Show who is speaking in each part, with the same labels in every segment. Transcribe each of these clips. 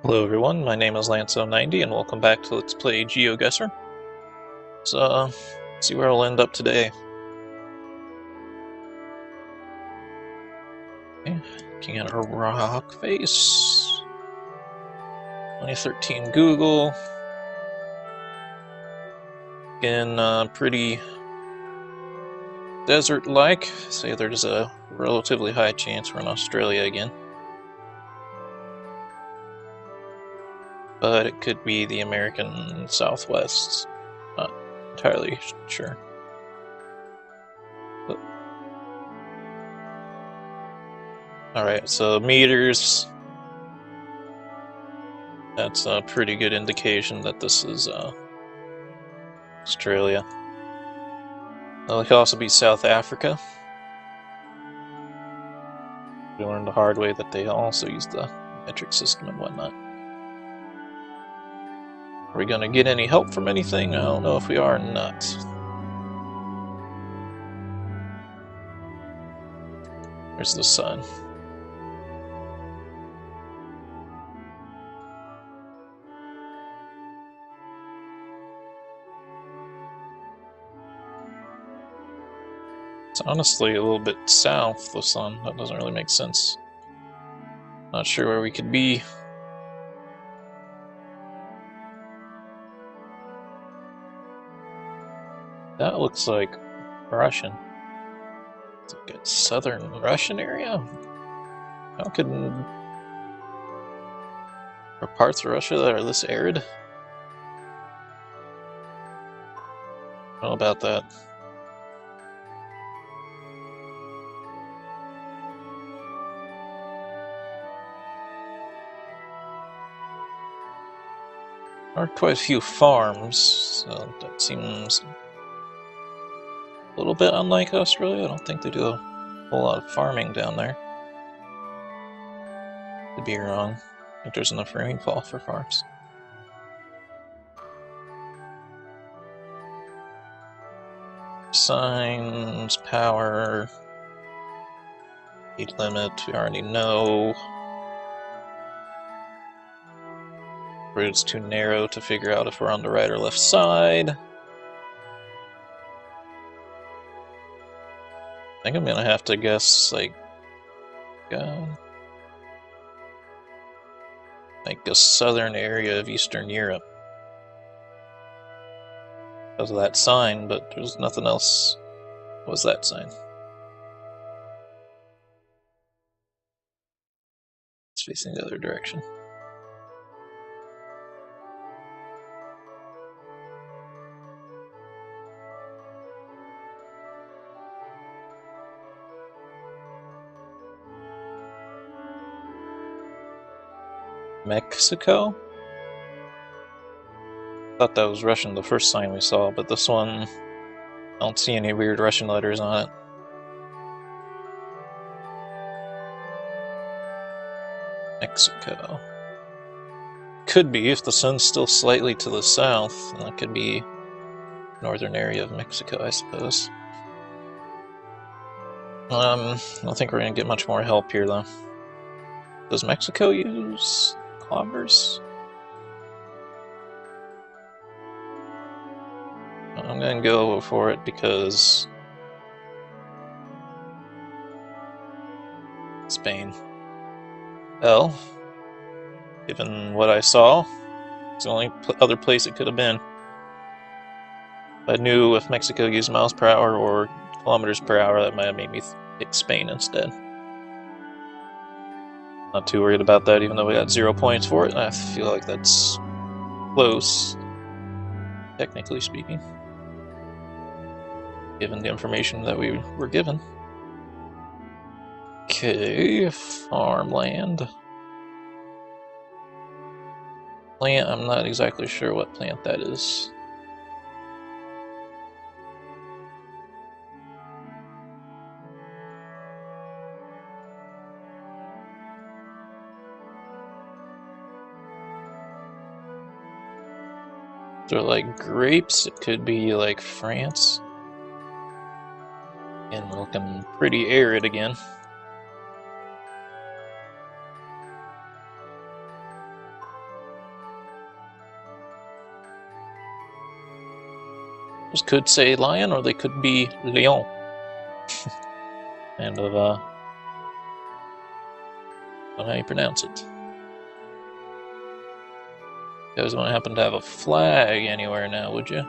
Speaker 1: Hello everyone, my name is Lance090 and welcome back to Let's Play Geoguessr. So, see where we'll end up today. Okay, looking at our rock face. 2013 Google. Again, pretty desert-like. Say there's a relatively high chance we're in Australia again. But it could be the American Southwest. Not entirely sure. But... Alright, so meters. That's a pretty good indication that this is Australia. Well, it could also be South Africa. We learned the hard way that they also use the metric system and whatnot. Are we going to get any help from anything? I don't know if we are or not. There's the sun. It's honestly a little bit south, the sun. That doesn't really make sense. Not sure where we could be. That looks like Russian. It's like a southern Russian area? How could... Are parts of Russia that are this arid? I don't know about that. There are quite a few farms, so that seems a little bit unlike Australia. I don't think they do a whole lot of farming down there. Could be wrong. I think there's enough rainfall for farms. Signs, power, speed limit, we already know. Road's too narrow to figure out if we're on the right or left side. I think I'm gonna have to guess like a southern area of Eastern Europe. Because of that sign, but there's nothing else. What was that sign? It's facing the other direction. Mexico? Thought that was Russian the first sign we saw, but this one, I don't see any weird Russian letters on it. Mexico. Could be, if the sun's still slightly to the south, that could be northern area of Mexico, I suppose. I don't think we're gonna get much more help here, though. Does Mexico use kilometers? I'm gonna go for it because Spain. Well, given what I saw, it's the only other place it could have been. If I knew if Mexico used miles per hour or kilometers per hour, that might have made me pick Spain instead. Not too worried about that, even though we got 0 points for it. I feel like that's close, technically speaking, given the information that we were given. Okay, farmland. Plant, I'm not exactly sure what plant that is. They're like grapes, it could be like France. And looking pretty arid again. Those could say lion, or they could be lion. And of, don't know how you pronounce it. You guys won't happen to have a flag anywhere now, would you?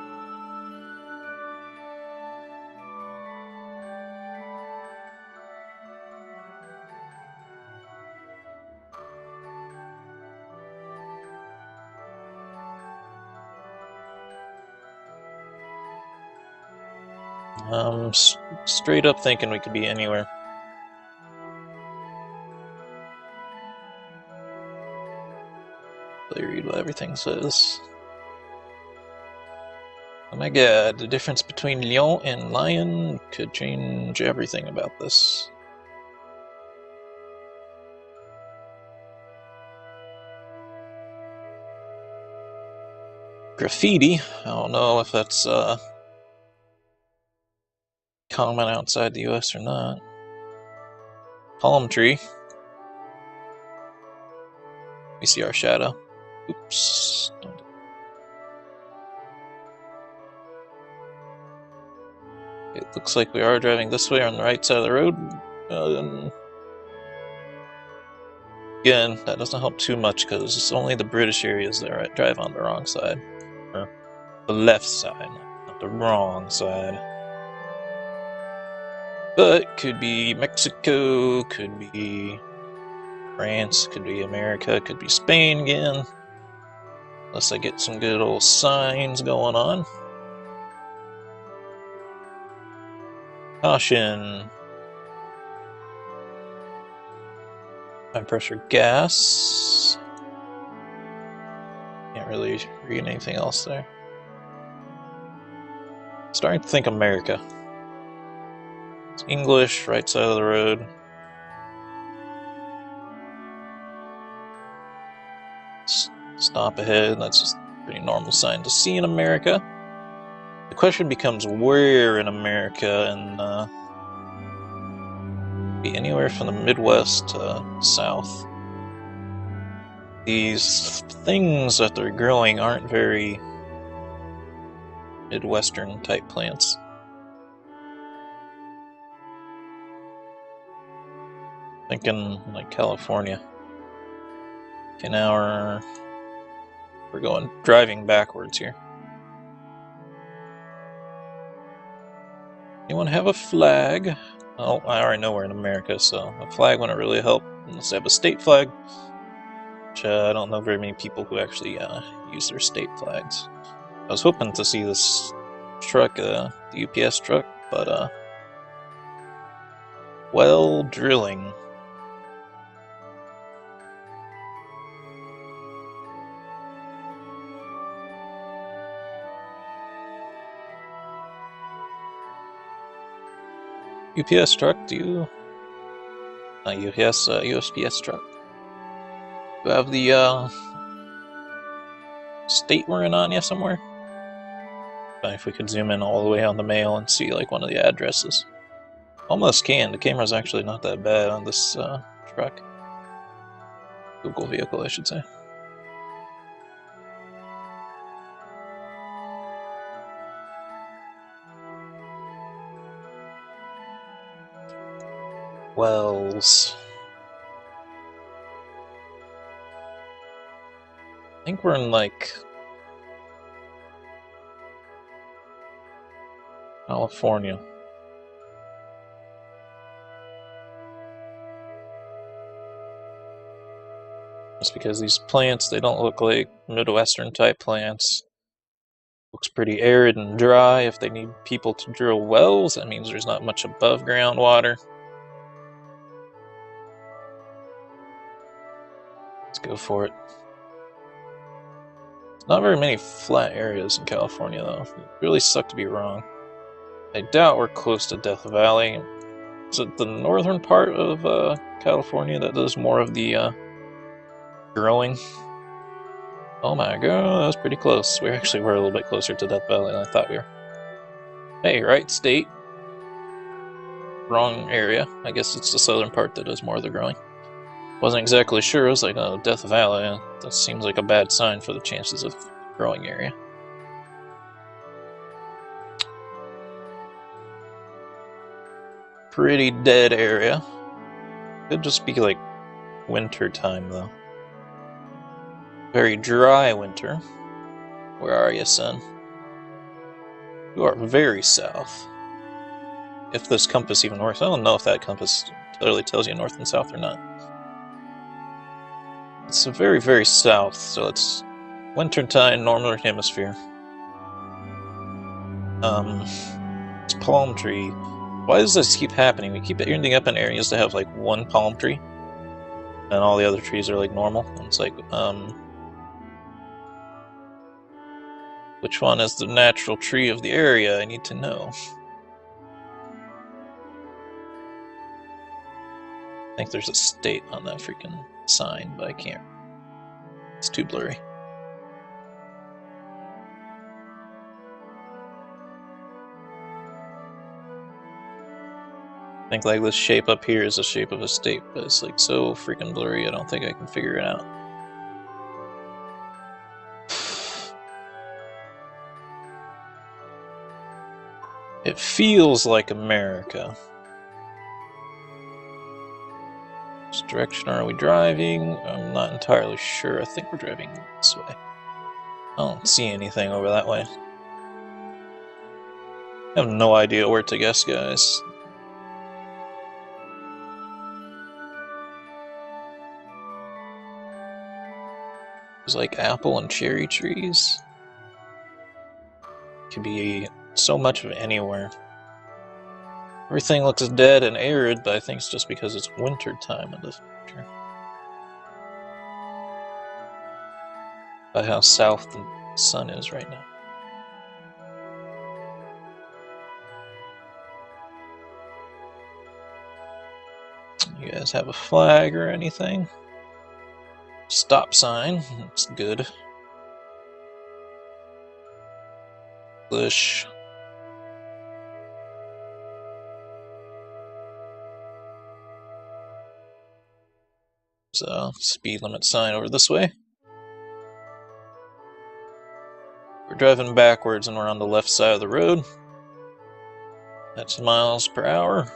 Speaker 1: Straight up thinking we could be anywhere. Let me read what everything says. Oh my god, the difference between lion and lion could change everything about this. Graffiti, I don't know if that's common outside the US or not. Palm tree. We see our shadow. Oops. It looks like we are driving this way on the right side of the road. Again, that doesn't help too much because it's only the British areas that drive on the wrong side. Or the left side, not the wrong side. But could be Mexico, could be France, could be America, could be Spain again. Unless I get some good old signs going on. Caution. High pressure gas. Can't really read anything else there. Starting to think America. It's English, right side of the road. Stop ahead, that's just a pretty normal sign to see in America. The question becomes where in America, and be anywhere from the Midwest to south. These things that they're growing aren't very Midwestern type plants. Thinking like California. Okay, now we're driving backwards here. Anyone have a flag? Oh, I already know we're in America, so a flag wouldn't really help unless they have a state flag. Which I don't know very many people who actually use their state flags. I was hoping to see this truck, the UPS truck, but well, drilling. UPS truck, do you? Not UPS, USPS truck. Do you have the state we're in on you somewhere? If we could zoom in all the way on the mail and see like one of the addresses. Almost can. The camera's actually not that bad on this truck. Google vehicle, I should say. Wells. I think we're in like California. Just because these plants, they don't look like Midwestern type plants. Looks pretty arid and dry. If they need people to drill wells, that means there's not much above ground water. Let's go for it. Not very many flat areas in California, though. It really sucked to be wrong. I doubt we're close to Death Valley. Is it the northern part of California that does more of the growing? Oh my god, that was pretty close. We actually were a little bit closer to Death Valley than I thought we were. Hey, right state. Wrong area. I guess it's the southern part that does more of the growing. Wasn't exactly sure. I was like, oh, Death Valley. That seems like a bad sign for the chances of growing area. pretty dead area. Could just be like winter time though. Very dry winter. Where are you, son? You are very south. If this compass even works. I don't know if that compass totally tells you north and south or not. It's very, very south, so it's wintertime, northern hemisphere. It's palm tree. Why does this keep happening? We keep ending up in areas that have like one palm tree, and all the other trees are like normal. And it's like, which one is the natural tree of the area? I need to know. I think there's a state on that freaking sign, but I can't. It's too blurry. I think like this shape up here is the shape of a state, but it's like so freaking blurry I don't think I can figure it out. It feels like America. Which direction are we driving? I'm not entirely sure. I think we're driving this way. I don't see anything over that way. I have no idea where to guess, guys. There's like apple and cherry trees. Could be so much of anywhere. Everything looks dead and arid, but I think it's just because it's winter time in this picture. By how south the sun is right now. You guys have a flag or anything? Stop sign, that's good. English. So, speed limit sign over this way. We're driving backwards and we're on the left side of the road. That's miles per hour.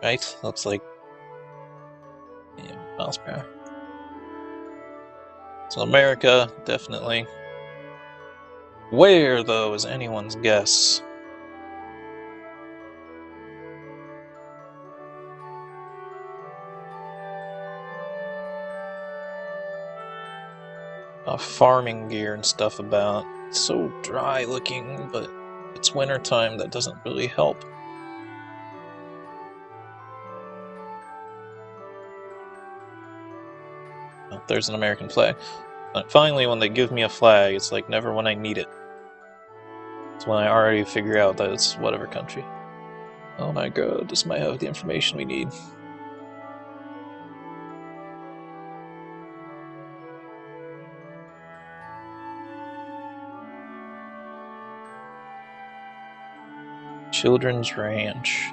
Speaker 1: Right? Looks like, yeah, miles per hour. So America, definitely. Where, though, is anyone's guess? Farming gear and stuff about. It's so dry looking, but it's winter time, that doesn't really help. Oh, there's an American flag. But finally, when they give me a flag, it's like never when I need it. It's when I already figure out that it's whatever country. Oh my god, this might have the information we need. Children's Ranch.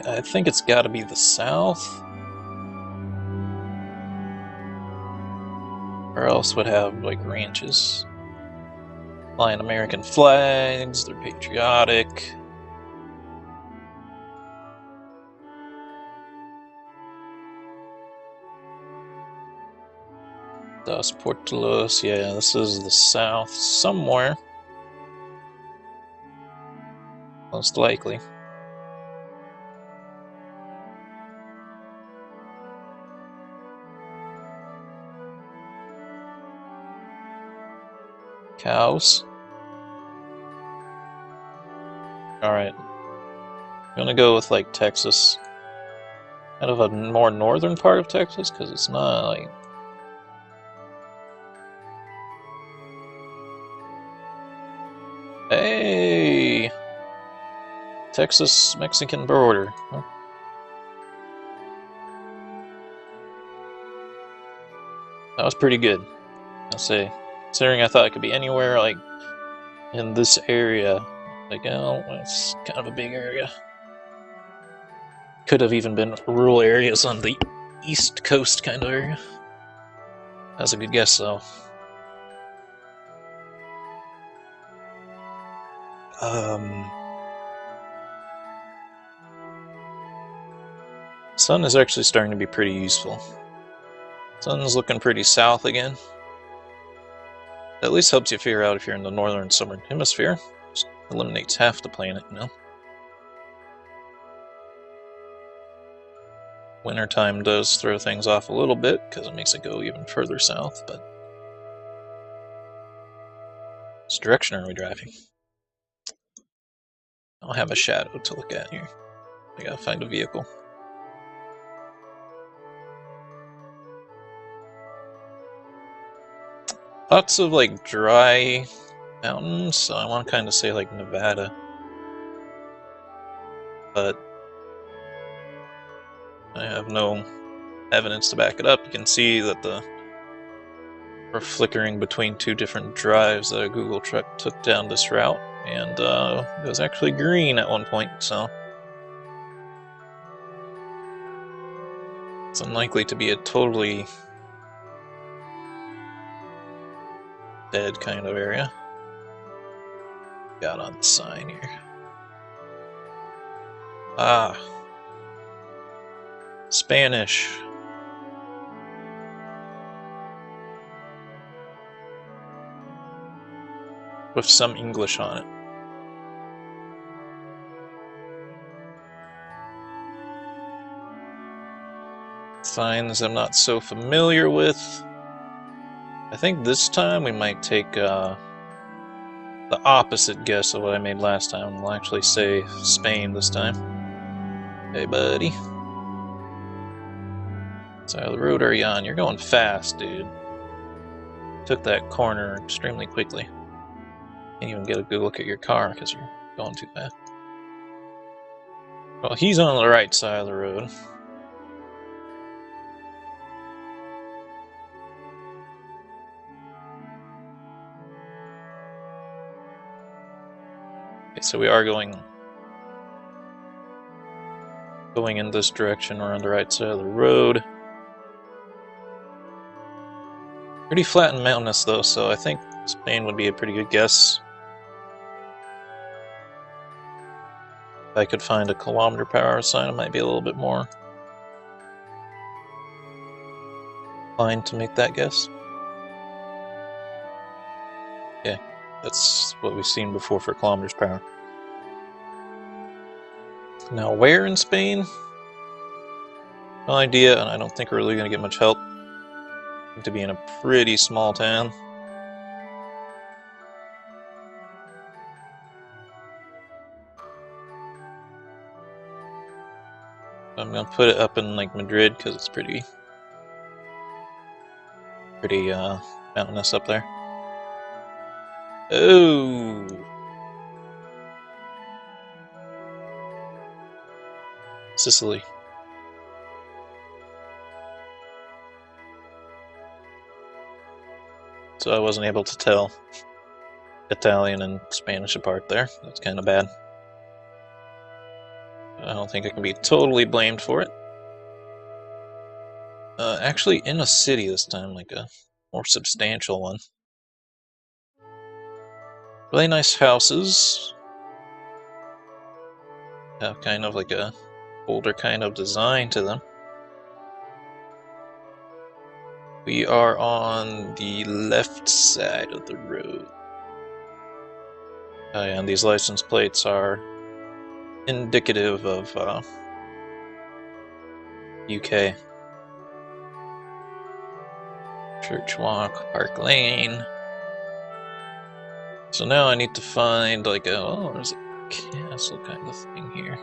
Speaker 1: I think it's gotta be the South. Or else would have, like, ranches. Flying American flags, they're patriotic. Dos Portolos, yeah, this is the South somewhere. Most likely. Cows. Alright. I'm gonna go with like Texas. Kind of a more northern part of Texas, because it's not like... Hey! Texas-Mexican border. Huh? That was pretty good, I'll say. Considering I thought it could be anywhere, like, in this area. Like, oh, it's kind of a big area. Could have even been rural areas on the east coast kind of area. That's a good guess, though. Sun is actually starting to be pretty useful. Sun's looking pretty south again. At least helps you figure out if you're in the northern southern hemisphere. Just eliminates half the planet, you know. Wintertime does throw things off a little bit because it makes it go even further south, but which direction are we driving? I'll have a shadow to look at here. I gotta find a vehicle. Lots of like dry mountains, so I want to kind of say like Nevada, but I have no evidence to back it up. You can see that we're flickering between two different drives that a Google truck took down this route, and it was actually green at one point, so it's unlikely to be a totally dead kind of area. Got on the sign here. Ah. Spanish. With some English on it. Signs I'm not so familiar with. I think this time we might take the opposite guess of what I made last time. We'll actually say Spain this time. Hey, buddy. Side of the road are you on? You're going fast, dude. Took that corner extremely quickly. Can't even get a good look at your car because you're going too fast. Well, he's on the right side of the road. Okay, so we are going in this direction. We're on the right side of the road. Pretty flat and mountainous though, so I think Spain would be a pretty good guess. If I could find a kilometer per hour sign, I might be a little bit more inclined to make that guess. Yeah, that's what we've seen before for kilometers per hour. Now, where in Spain? No idea, and I don't think we're really going to get much help. To be in a pretty small town. I'm going to put it up in like Madrid because it's pretty mountainous up there. Oh! Sicily. So I wasn't able to tell Italian and Spanish apart there. That's kind of bad. I don't think I can be totally blamed for it. Actually in a city this time, like a more substantial one. Really nice houses. Have kind of like a older kind of design to them. We are on the left side of the road. And these license plates are indicative of UK. Church Walk, Park Lane. So now I need to find like there's a castle kind of thing here.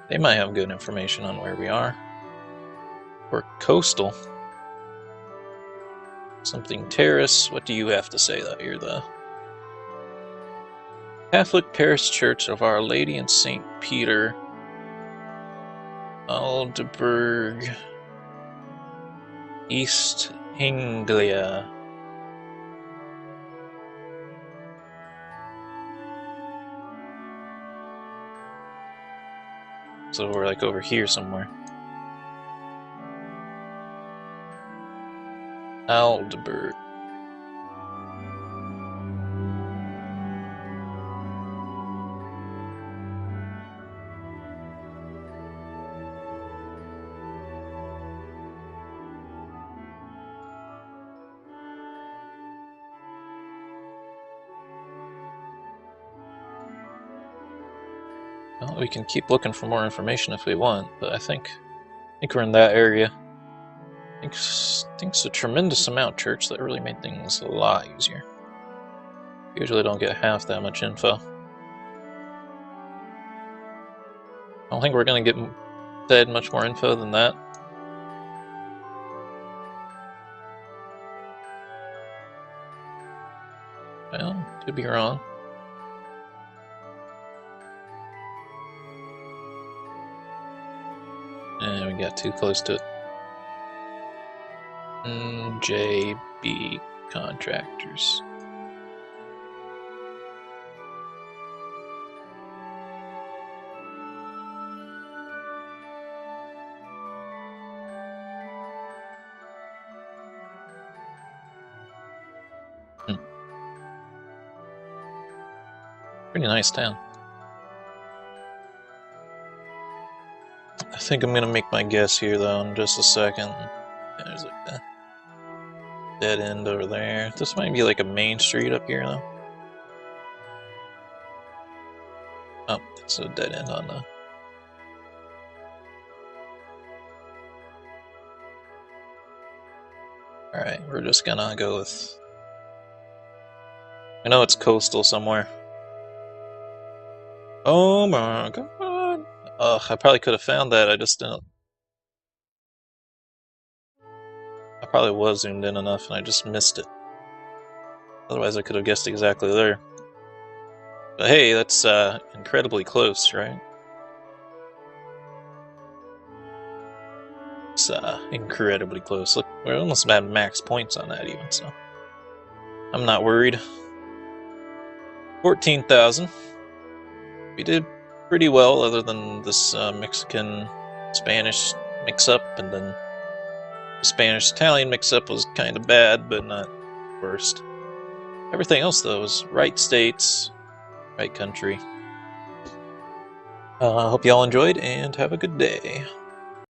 Speaker 1: They might have good information on where we are. Or coastal. Something terrace. What do you have to say that you're the Catholic Parish Church of Our Lady and St. Peter, Aldeburgh, East Anglia. So we're like over here somewhere. Aldeburgh. Well, we can keep looking for more information if we want, but I think we're in that area. I think it's a tremendous amount, Church. That really made things a lot easier. Usually don't get half that much info. I don't think we're going to get fed much more info than that. Well, could be wrong. And we got too close to it. JB Contractors. Pretty nice town. I think I'm gonna make my guess here though in just a second. There's like a dead end over there. This might be like a main street up here though. Oh, it's a dead end on the... Alright, we're just gonna go with... I know it's coastal somewhere. Oh my god! Ugh, I probably could have found that, I just didn't... I probably was zoomed in enough and I just missed it. Otherwise I could have guessed exactly there. But hey, that's incredibly close, right? It's incredibly close. Look, we almost had max points on that even, so... I'm not worried. 14,000. We did pretty well, other than this Mexican-Spanish mix-up, and then the Spanish-Italian mix-up was kind of bad, but not worst. Everything else, though, was right states, right country. I hope y'all enjoyed, and have a good day.